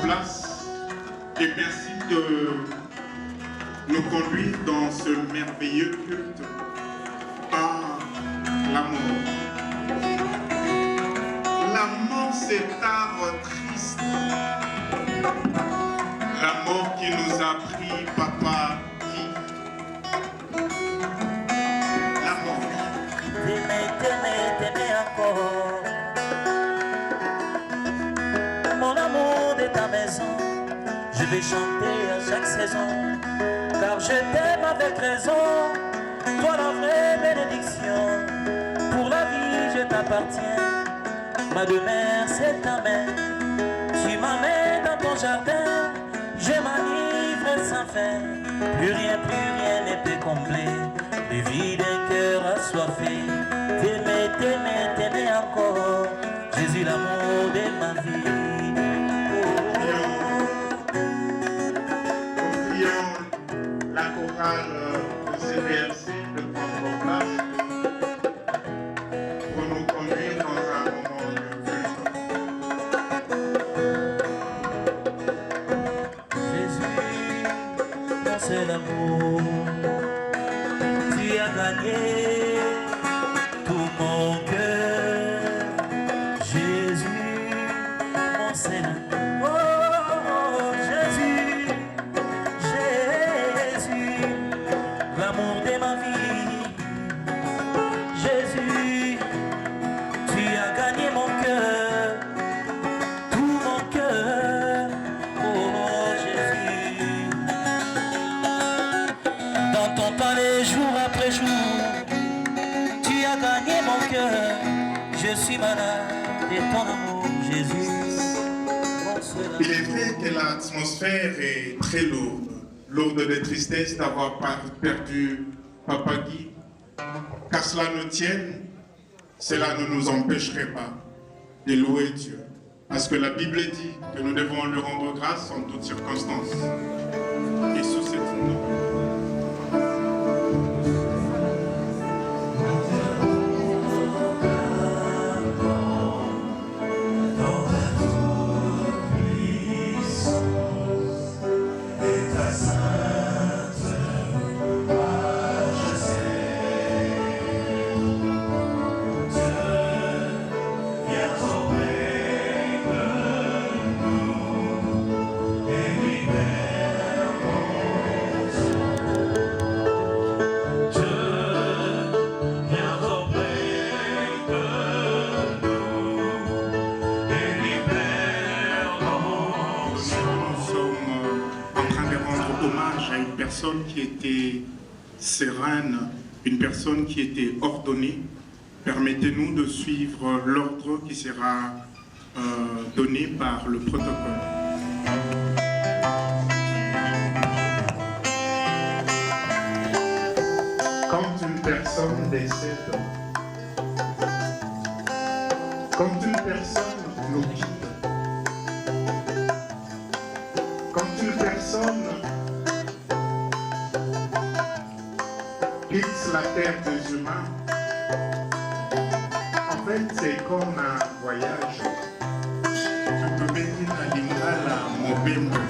place et merci de nous conduire dans ce merveilleux culte par l'amour. L'amour, cet arbre triste. L'amour qui nous a pris, papa, qui l'amour. T'aimer encore. Mon amour de ta maison, je vais chanter à chaque saison, car je t'aime avec raison, toi la vraie bénédiction. Pour la vie, je t'appartiens, ma demeure, c'est ta main. Tu m'amènes dans ton jardin, je m'enivre sans fin. Plus rien ne peut combler les vies d'un cœur assoiffé. T'aimer encore, Jésus l'amour de ma vie. La chorale de CVRC de prendre place pour nous conduire dans un moment de culte. Jésus, mon seul amour, tu as gagné tout mon cœur. Jésus, mon seul amour. Je suis malade de ton amour, Jésus. Il est vrai que l'atmosphère est très lourde, lourde de tristesse d'avoir perdu Papa Guy. Qu'à cela nous tienne, cela ne nous empêcherait pas de louer Dieu. Parce que la Bible dit que nous devons lui rendre grâce en toutes circonstances. Et sous cette note. Qui était sereine, une personne qui était ordonnée. Permettez-nous de suivre l'ordre qui sera donné par le protocole. Quand une personne décède, quand une personne nous quitte, quand une personne quitte la terre des humains, en fait c'est comme un voyage. Tu peux venir à Lingala, Mobembo.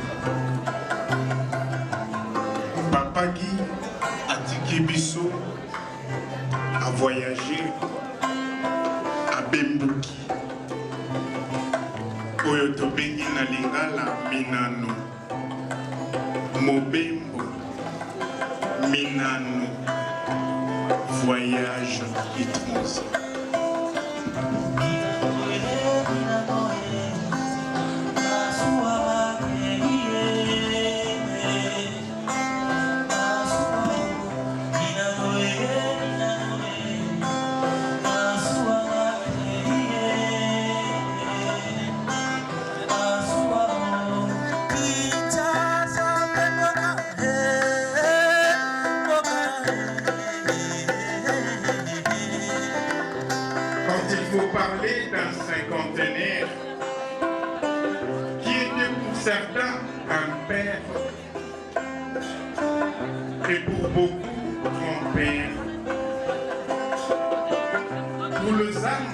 Papa Guy a Tiki Bisso a voyagé à Bembouki. Oyo to bengi na Lingala Minano. Mobembo Minano. Voyage et transit. Parler d'un cinquantenaire qui était pour certains un père et pour beaucoup grand-père. Pour le ZAM,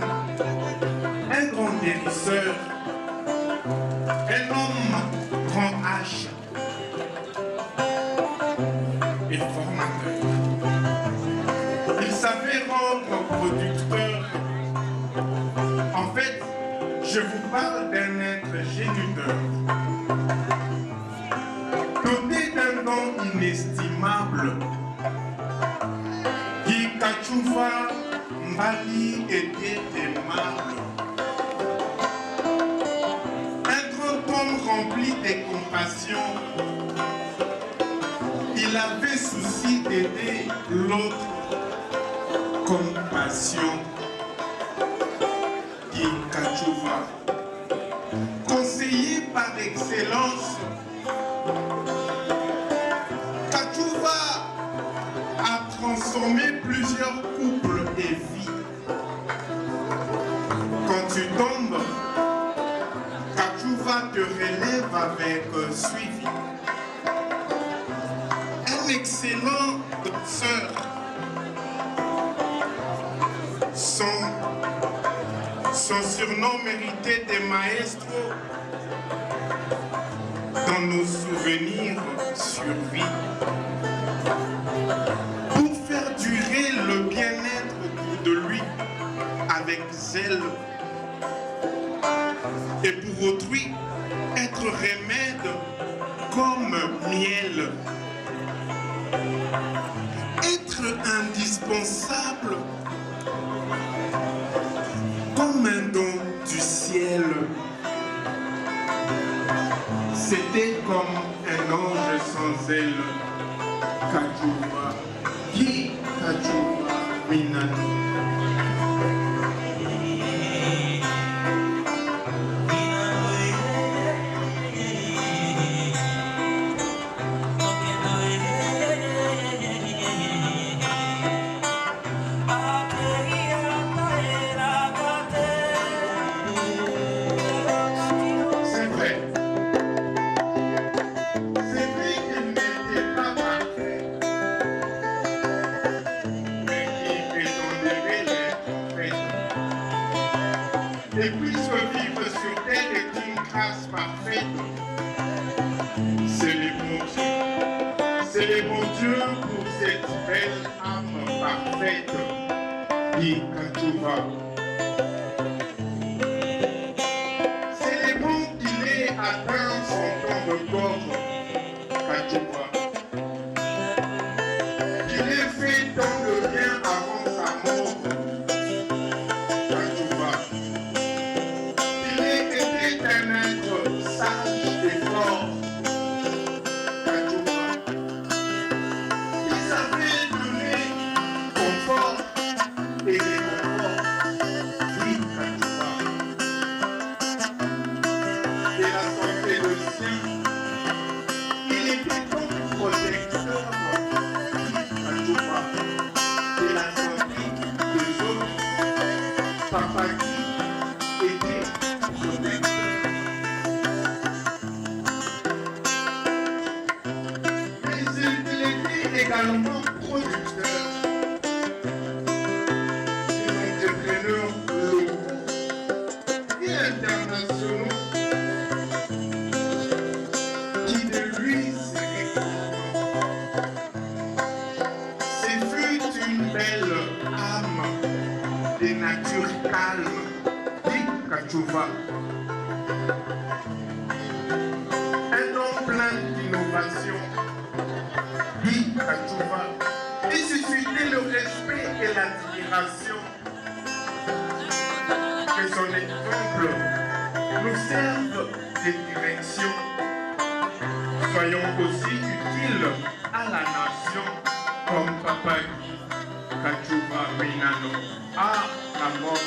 un grand guérisseur, un homme sage et formateur. Il savait rendre producteur. En fait, je vous parle d'un être géniteur, doté d'un don inestimable, qui Kachouva Mbali était aimable. Un grand homme rempli de compassion. Il avait souci d'aider l'autre. Compassion. Qui Kachouva, conseiller par excellence, Kachouva a transformé plusieurs couples et vies. Quand tu tombes, Kachouva te relève avec suivi. Un excellent danseur. Son surnom méritait des maestros. Dans nos souvenirs survit. Pour faire durer le bien-être autour de lui avec zèle. Et pour autrui, être remède comme miel. Être indispensable comme un don du ciel. C'était comme un ange sans aile. Kachouva, qui Kachouva Minano. Et puis se vivre sur terre est une grâce parfaite. C'est les bons dieux pour cette belle âme parfaite. Dit Kachouva. C'est les bons qu'il ait atteint son temps de corps. Kachouva. Qu'il ait fait tant de bien avant sa mort. Également producteur, des entraîneurs locaux et internationaux qui de lui se réclament. Ce fut une belle âme de nature calme, dit Kachouva. Un homme plein d'innovation. Kachouva, et susciter le respect et l'admiration. Que son exemple nous serve de direction. Soyons aussi utiles à la nation comme Papa Guy, Kachouva Minano, à la mort.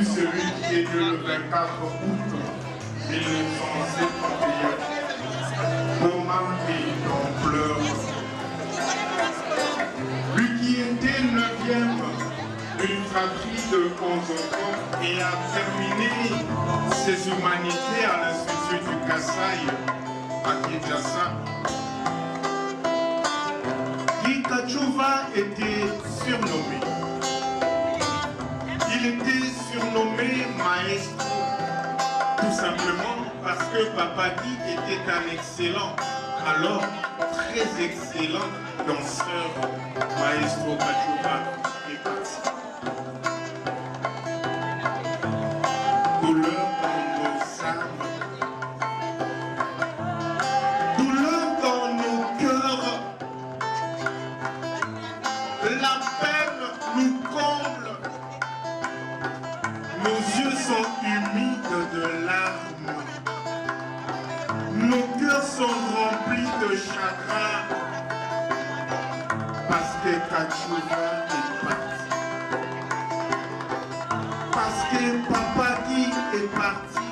Celui qui est né le 24 août 1951, moment et en pleurs. Lui qui était 9e d'une fratrie de 11 enfants et a terminé ses humanités à l'Institut du Kasaï à Kinshasa. Guy Kachouva était surnommé. Il était surnommé Maestro, tout simplement parce que Papa Guy était un excellent, alors très excellent danseur. Maestro Kachouva est parti. Douleur dans nos âmes, douleur dans nos cœurs, la peine nous comble. Nos yeux sont humides de larmes, nos cœurs sont remplis de chagrin, parce que Kachouva est parti, parce que Papa Guy est parti.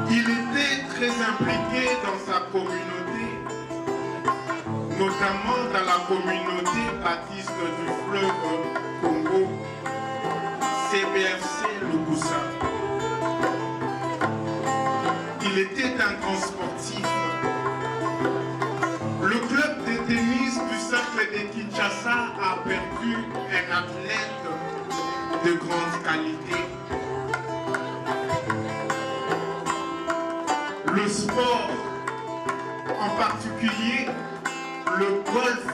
Il était très impliqué dans sa communauté, notamment dans la communauté baptiste du fleuve Congo, CBFC Lukusa. Il était un grand sportif. Le club de tennis du cercle de Kinshasa a perdu un athlète de grande qualité. Le sport, en particulier, le golf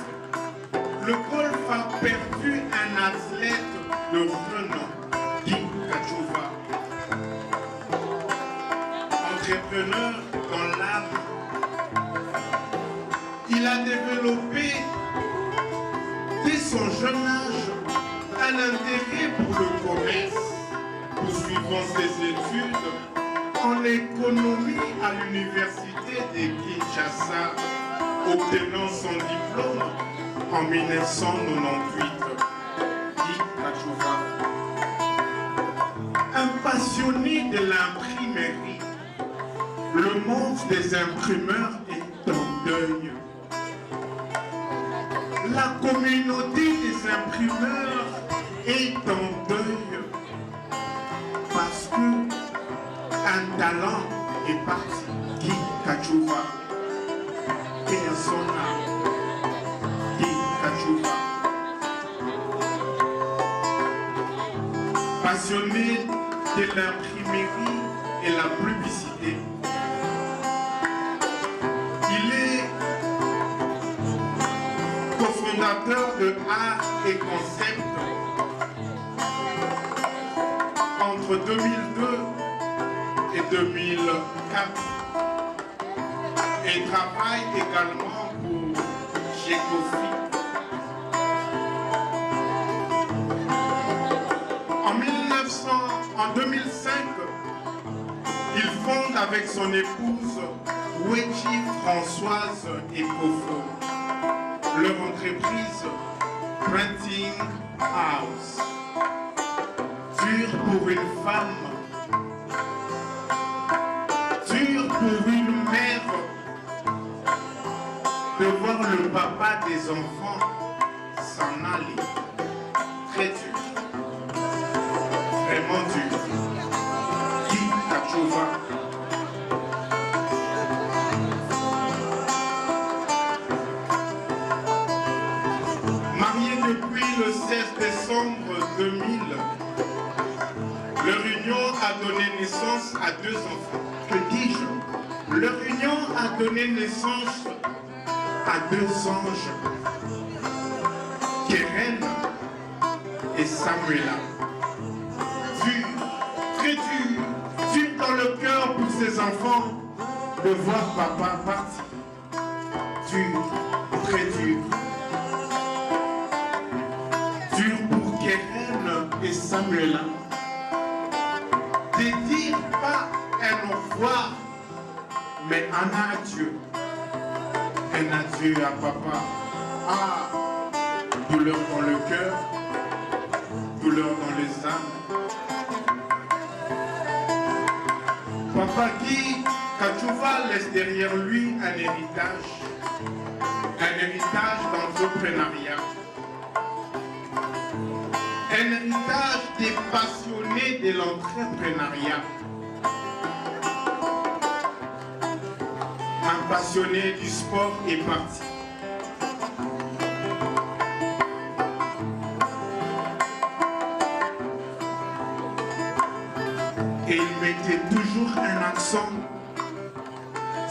a perdu un athlète de renom, Guy Kachouva. Entrepreneur dans l'âme, il a développé dès son jeune âge un intérêt pour le commerce, poursuivant ses études en économie à l'université de Kinshasa, obtenant son diplôme en 1998. Guy Kachouva, un passionné de l'imprimerie, le monde des imprimeurs est en deuil. La communauté des imprimeurs est en deuil parce qu'un talent est parti. Guy Kachouva, persona, Guy Kachouva. Passionné de l'imprimerie et la publicité, il est cofondateur de Art et Concept entre 2002 et 2004 et travaille également pour Gécofi. En 2005, il fonde avec son épouse Wechi Françoise Ekofo leur entreprise Printing House. Dur pour une femme, dur pour une mère de voir le papa des enfants s'en aller. Très dur, vraiment dur. Guy Kachouva. Marié depuis le 16 décembre 2000, leur union a donné naissance à 2 enfants. Que dis-je? Leur union a donné naissance à deux anges, Keren et Samuela. Très dur dans le cœur pour ces enfants de voir papa partir. Dur, très dur. Dur pour Keren et Samuela. De dire pas un au revoir, mais un adieu. Un adieu à papa. Ah, douleur dans le cœur, douleur dans les âmes. Papa Guy Kachouva laisse derrière lui un héritage d'entrepreneuriat, un héritage des passionnés de l'entrepreneuriat, un passionné du sport est parti. Et il mettait toujours un accent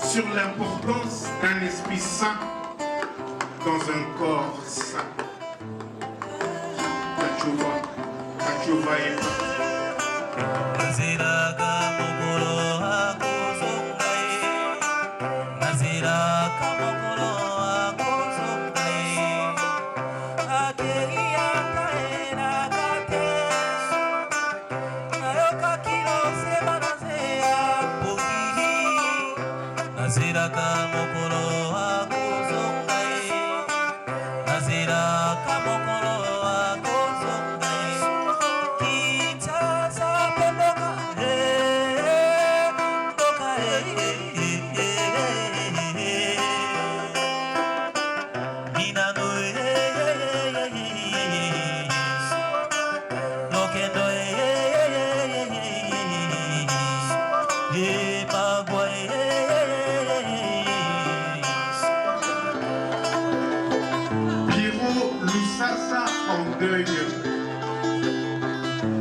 sur l'importance d'un esprit sain dans un corps sain. Kachouva est parti.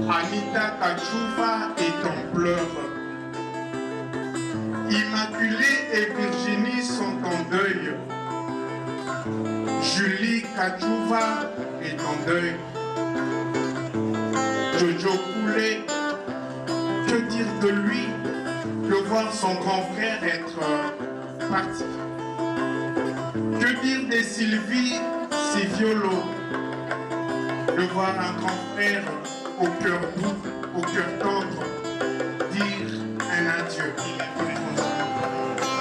Anita Kachouva est en pleurs. Immaculée et Virginie sont en deuil. Julie Kachouva est en deuil. Jojo Koulé, que dire de lui, de voir son grand frère être parti. Que dire de Sylvie Siviolo, de voir un grand frère au cœur doux, au cœur tendre, dire un adieu.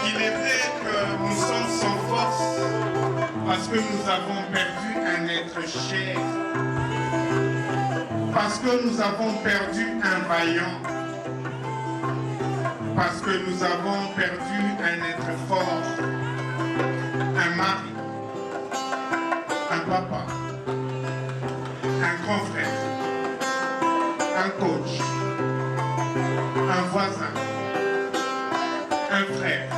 Il est vrai que nous sommes sans force parce que nous avons perdu un être cher, parce que nous avons perdu un vaillant, parce que nous avons perdu un être fort, un mari, un papa, un grand frère, un coach, un voisin, un frère,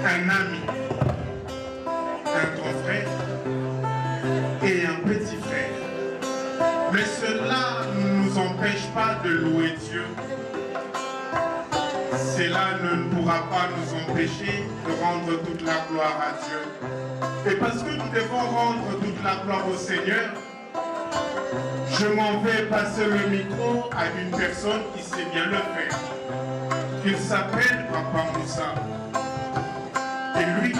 un ami, un grand frère et un petit frère. Mais cela ne nous empêche pas de louer Dieu. Cela ne pourra pas nous empêcher de rendre toute la gloire à Dieu. Et parce que nous devons rendre toute la gloire au Seigneur, je m'en vais passer le micro à une personne qui sait bien le faire. Il s'appelle Papa Moussa. Et lui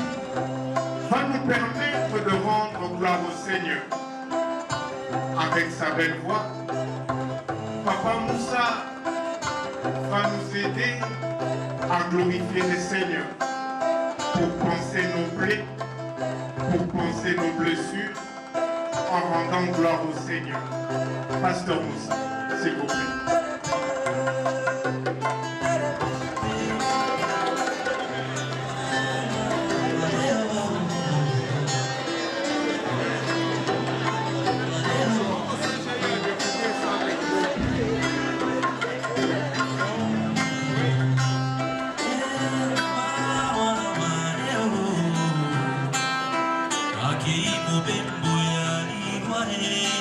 va nous permettre de rendre gloire au Seigneur. Avec sa belle voix, Papa Moussa va nous aider à glorifier le Seigneur pour penser nos plaies, pour penser nos blessures, en rendant gloire au Seigneur. Pasteur Moussa, s'il vous plaît. Aki mubembo ya liwae